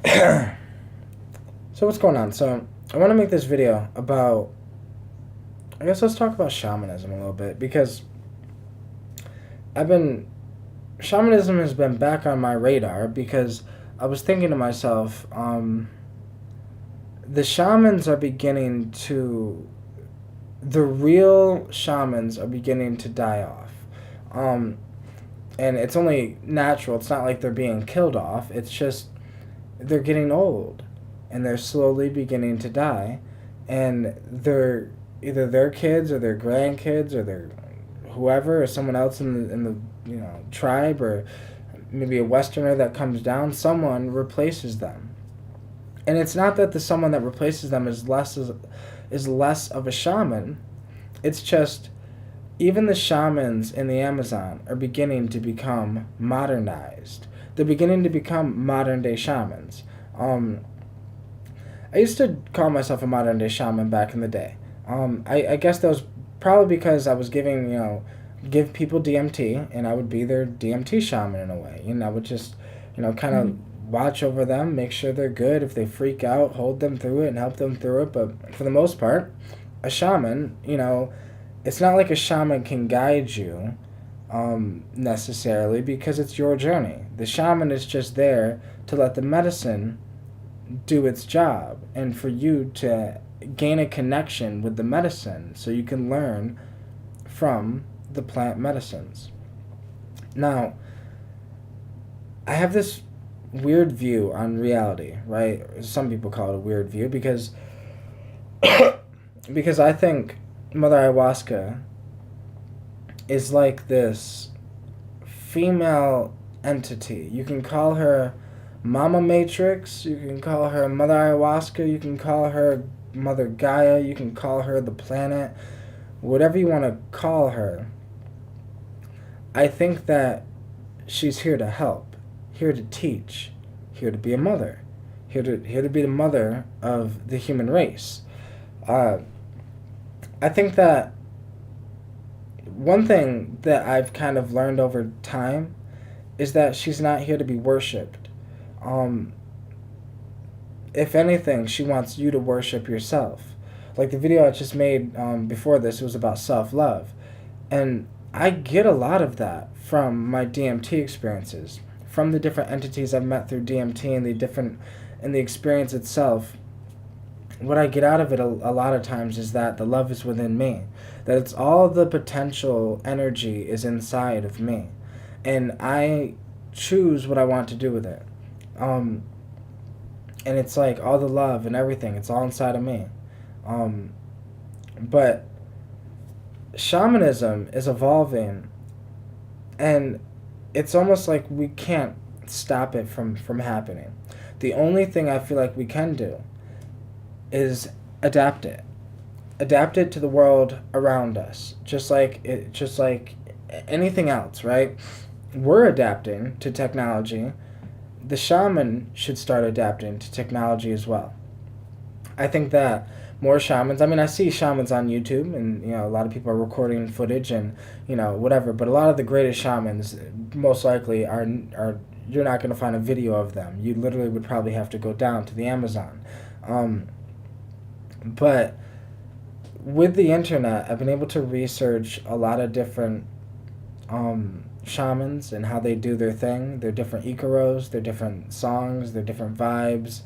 So what's going on? So I want to make this video about. I guess let's talk about shamanism a little bit because I've been shamanism has been back on my radar because I was thinking to myself, the shamans are beginning to, the real shamans are beginning to die off, um, and it's only natural. It's not like they're being killed off. It's just they're getting old, and they're slowly beginning to die, and they're either their kids or their grandkids or their whoever or someone else in the tribe or maybe a westerner that comes down, someone replaces them. And it's not that the someone that replaces them is less of a shaman. It's just even the shamans in the Amazon are beginning to become modernized. They're beginning to become modern day shamans. Um, I used to call myself a modern day shaman back in the day. I guess that was probably because I was give people DMT, and I would be their DMT shaman in a way. I would just, kind of watch over them, make sure they're good. If they freak out, hold them through it and help them through it. But for the most part, a shaman, it's not like a shaman can guide you necessarily because it's your journey. The shaman is just there to let the medicine do its job and for you to gain a connection with the medicine so you can learn from the plant medicines. Now, I have this weird view on reality, right? Some people call it a weird view because I think Mother Ayahuasca is like this female entity. You can call her Mama Matrix, you can call her Mother Ayahuasca, you can call her Mother Gaia, you can call her the planet, whatever you want to call her. I think that she's here to help, here to teach, here to be a mother, here to be the mother of the human race. Uh, I think that one thing that I've kind of learned over time is that she's not here to be worshipped. Um, if anything, she wants you to worship yourself. Like the video I just made before this, it was about self love. And I get a lot of that from my DMT experiences, from the different entities I've met through DMT and the experience itself. What I get out of it a lot of times is that the love is within me, that it's all the potential energy is inside of me, and I choose what I want to do with it. Um, and it's like all the love and everything, it's all inside of me. Um, but shamanism is evolving, and it's almost like we can't stop it from happening. The only thing I feel like we can do is adapt it. Adapt it to the world around us. Just like anything else, right? We're adapting to technology. The shaman should start adapting to technology as well. I think that more shamans, I mean, I see shamans on YouTube, and a lot of people are recording footage and whatever, but a lot of the greatest shamans most likely are you're not going to find a video of them. You literally would probably have to go down to the Amazon. But with the internet, I've been able to research a lot of different shamans and how they do their thing, their different ikaros, their different songs, their different vibes,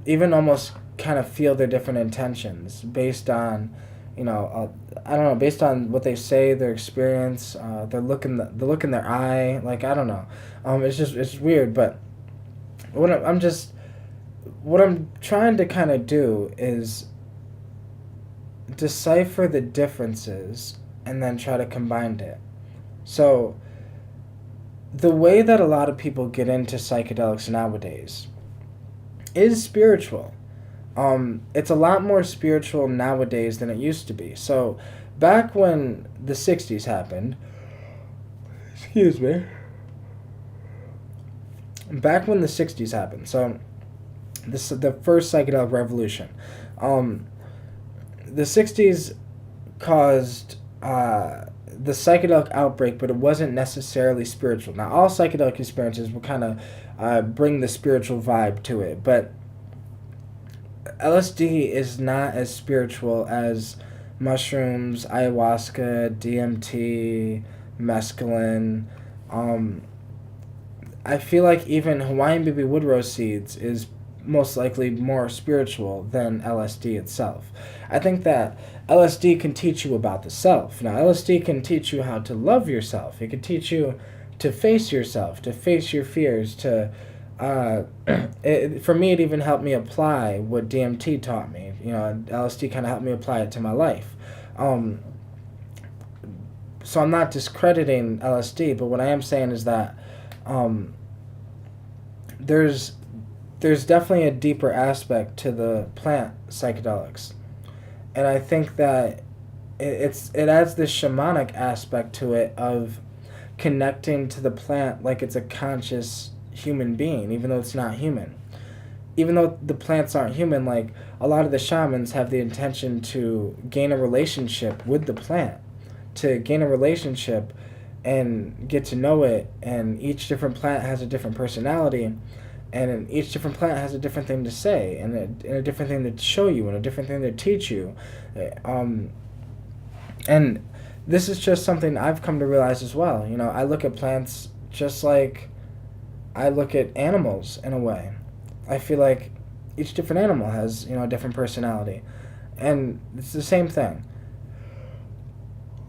even almost kind of feel their different intentions based on, I don't know, based on what they say, their experience, the look in their eye, like I don't know, it's weird, but what I'm just what I'm trying to kind of do is decipher the differences and then try to combine it. So, the way that a lot of people get into psychedelics nowadays is spiritual. It's a lot more spiritual nowadays than it used to be. So, back when the 60s happened, excuse me, back when the 60s happened, so the first psychedelic revolution. The 60s caused the psychedelic outbreak, but it wasn't necessarily spiritual. Now, all psychedelic experiences will kind of bring the spiritual vibe to it, but LSD is not as spiritual as mushrooms, ayahuasca, DMT, mescaline. Um, I feel like even Hawaiian baby wood rose seeds is most likely more spiritual than LSD itself. I think that LSD can teach you about the self. Now, LSD can teach you how to love yourself. It can teach you to face yourself, to face your fears, to for me, it even helped me apply what DMT taught me. You know, LSD kind of helped me apply it to my life. Um, so I'm not discrediting LSD, but what I am saying is that um, there's definitely a deeper aspect to the plant psychedelics, and I think that it adds this shamanic aspect to it of connecting to the plant like it's a conscious human being, even though it's not human. Even though the plants aren't human, like a lot of the shamans have the intention to gain a relationship with the plant, to gain a relationship and get to know it. And each different plant has a different personality, and each different plant has a different thing to say, and a different thing to show you, and a different thing to teach you. And this is just something I've come to realize as well. You know, I look at plants just like I look at animals in a way. I feel like each different animal has, you know, a different personality. And it's the same thing.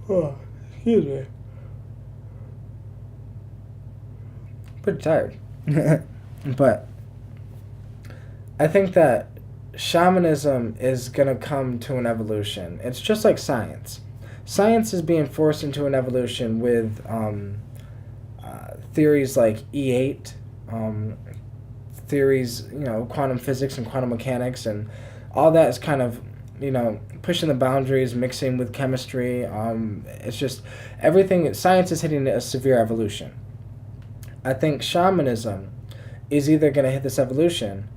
Oh, excuse me. Pretty tired. But I think that shamanism is going to come to an evolution. It's just like science. Science is being forced into an evolution with theories like E8, theories, you know, quantum physics and quantum mechanics, and all that is kind of, you know, pushing the boundaries, mixing with chemistry. It's just everything. Science is hitting a severe evolution. I think shamanism is either going to hit this evolution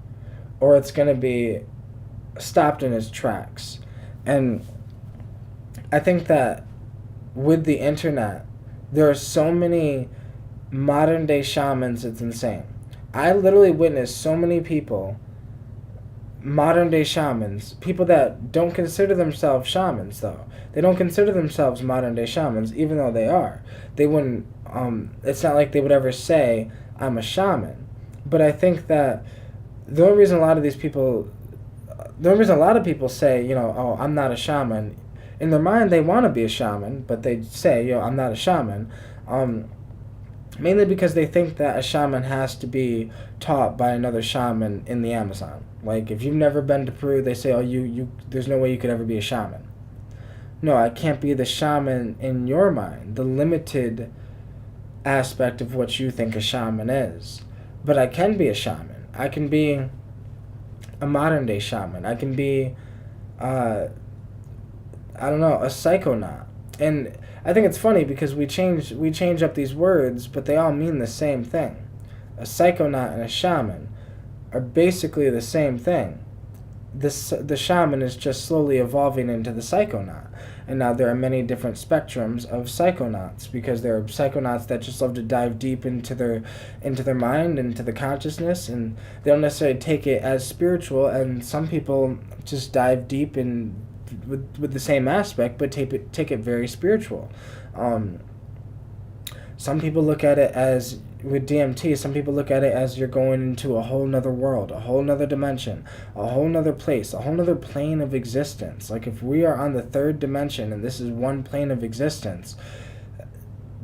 or it's going to be stopped in its tracks. And I think that with the internet, there are so many modern day shamans, it's insane. I literally witnessed so many people, modern day shamans, people that don't consider themselves shamans though. They don't consider themselves modern day shamans, even though they are. They wouldn't, it's not like they would ever say, I'm a shaman. But I think that the only reason a lot of people say, you know, oh, I'm not a shaman, in their mind they want to be a shaman, but they say, yo, I'm not a shaman, mainly because they think that a shaman has to be taught by another shaman in the Amazon. Like, if you've never been to Peru, they say, oh, there's no way you could ever be a shaman. No, I can't be the shaman in your mind, the limited aspect of what you think a shaman is. But I can be a shaman. I can be a modern day shaman. I can be, I don't know, a psychonaut. And I think it's funny because we change up these words, but they all mean the same thing. A psychonaut and a shaman are basically the same thing. The shaman is just slowly evolving into the psychonaut. And now there are many different spectrums of psychonauts, because there are psychonauts that just love to dive deep into their mind, into the consciousness, and they don't necessarily take it as spiritual, and some people just dive deep in with the same aspect, but take it very spiritual. Some people look at it as, with DMT, some people look at it as you're going into a whole nother world, a whole nother dimension, a whole nother place, a whole nother plane of existence. Like, if we are on the third dimension and this is one plane of existence,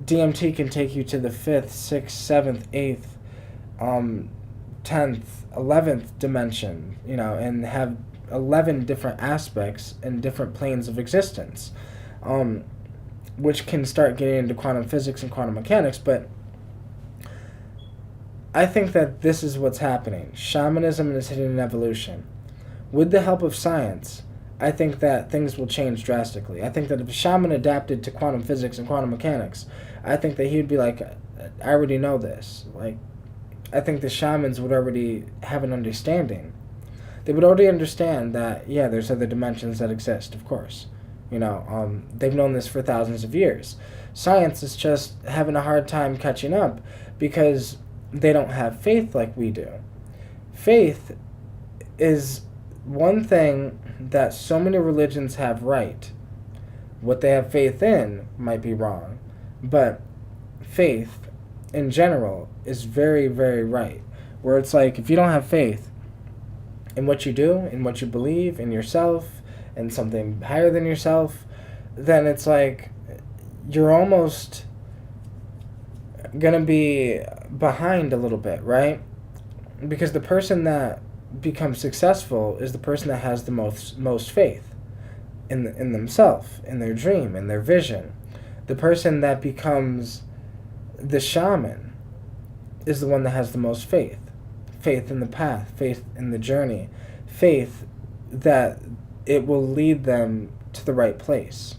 DMT can take you to the 5th, 6th, 7th, 8th, 10th, 11th dimension, you know, and have 11 different aspects and different planes of existence, which can start getting into quantum physics and quantum mechanics. But I think that this is what's happening. Shamanism is hitting an evolution. With the help of science, I think that things will change drastically. I think that if a shaman adapted to quantum physics and quantum mechanics, I think that he would be like, I already know this. Like, I think the shamans would already have an understanding. They would already understand that, yeah, there's other dimensions that exist, of course. They've known this for thousands of years. Science is just having a hard time catching up because they don't have faith like we do. Faith is one thing that so many religions have right. What they have faith in might be wrong, but faith in general is very, very right. Where it's like, if you don't have faith in what you do, in what you believe, in yourself, in something higher than yourself, then it's like you're almost gonna be behind a little bit, right? Because the person that becomes successful is the person that has the most faith in themselves, in their dream, in their vision. The person that becomes the shaman is the one that has the most faith. Faith in the path, faith in the journey, faith that it will lead them to the right place.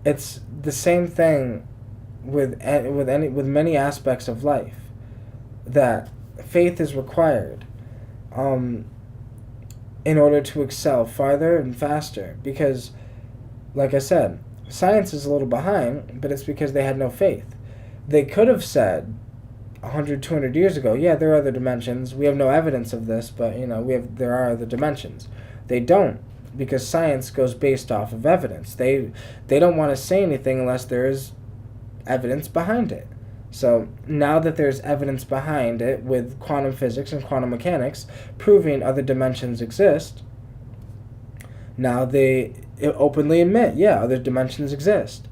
It's the same thing with many aspects of life, that faith is required in order to excel farther and faster. Because, like I said, science is a little behind, but it's because they had no faith. They could have said 100, 200 years ago, yeah, there are other dimensions. We have no evidence of this, but there are other dimensions. They don't, because science goes based off of evidence. They don't want to say anything unless there is evidence behind it. So now that there's evidence behind it with quantum physics and quantum mechanics proving other dimensions exist, now they openly admit, yeah, other dimensions exist.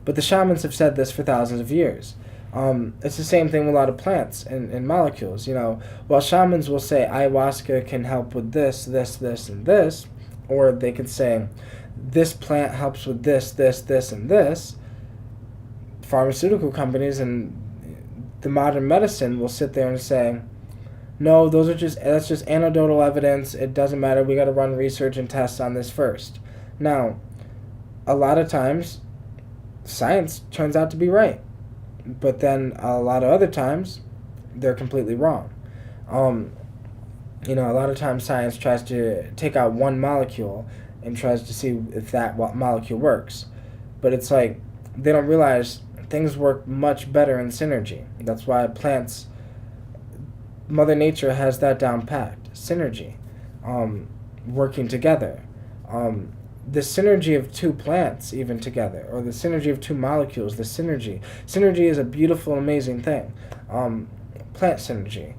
But the shamans have said this for thousands of years. It's the same thing with a lot of plants and molecules. While shamans will say ayahuasca can help with this, this, this, and this, or they could say this plant helps with this, this, this, and this, pharmaceutical companies and the modern medicine will sit there and say, no, that's just anecdotal evidence. It doesn't matter. We got to run research and tests on this first. Now, a lot of times, science turns out to be right. But then a lot of other times, they're completely wrong. A lot of times science tries to take out one molecule and tries to see if that molecule works. But it's like, they don't realize things work much better in synergy. That's why plants, Mother Nature has that down packed. Synergy. Working together. The synergy of two plants even together, or the synergy of two molecules, the synergy. Synergy is a beautiful, amazing thing. Plant synergy.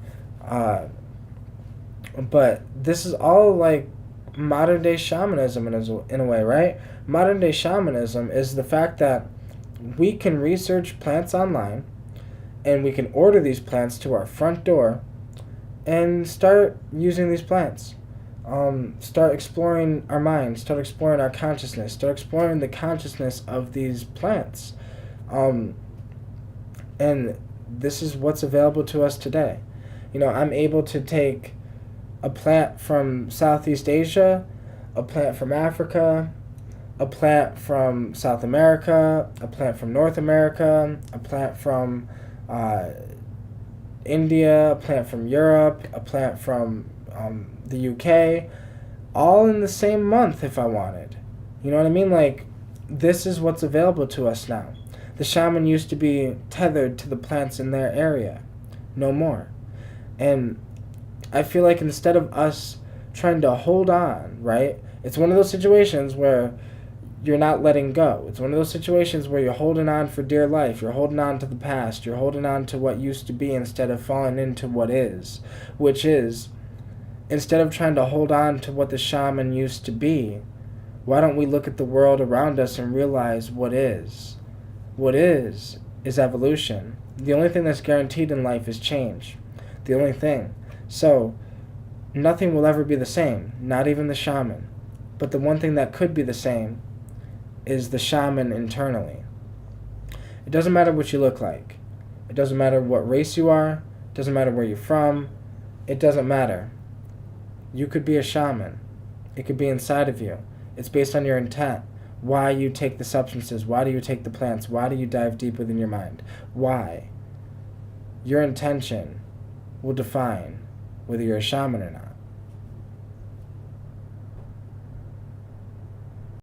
But this is all like modern day shamanism in a way, right? Modern day shamanism is the fact that we can research plants online and we can order these plants to our front door and start using these plants. Start exploring our mind, start exploring our consciousness, start exploring the consciousness of these plants. And this is what's available to us today. I'm able to take a plant from Southeast Asia, a plant from Africa, a plant from South America, a plant from North America, a plant from India, a plant from Europe, a plant from the UK, all in the same month if I wanted. You know what I mean? Like, this is what's available to us now. The shaman used to be tethered to the plants in their area. No more. And I feel like instead of us trying to hold on, right? It's one of those situations where you're not letting go. It's one of those situations where you're holding on for dear life. You're holding on to the past. You're holding on to what used to be instead of falling into what is. Which is, instead of trying to hold on to what the shaman used to be, why don't we look at the world around us and realize what is? What is evolution. The only thing that's guaranteed in life is change. The only thing. So, nothing will ever be the same, not even the shaman. But the one thing that could be the same is the shaman internally. It doesn't matter what you look like. It doesn't matter what race you are. It doesn't matter where you're from. It doesn't matter. You could be a shaman. It could be inside of you. It's based on your intent. Why you take the substances. Why do you take the plants? Why do you dive deep within your mind? Why? Your intention will define whether you're a shaman or not.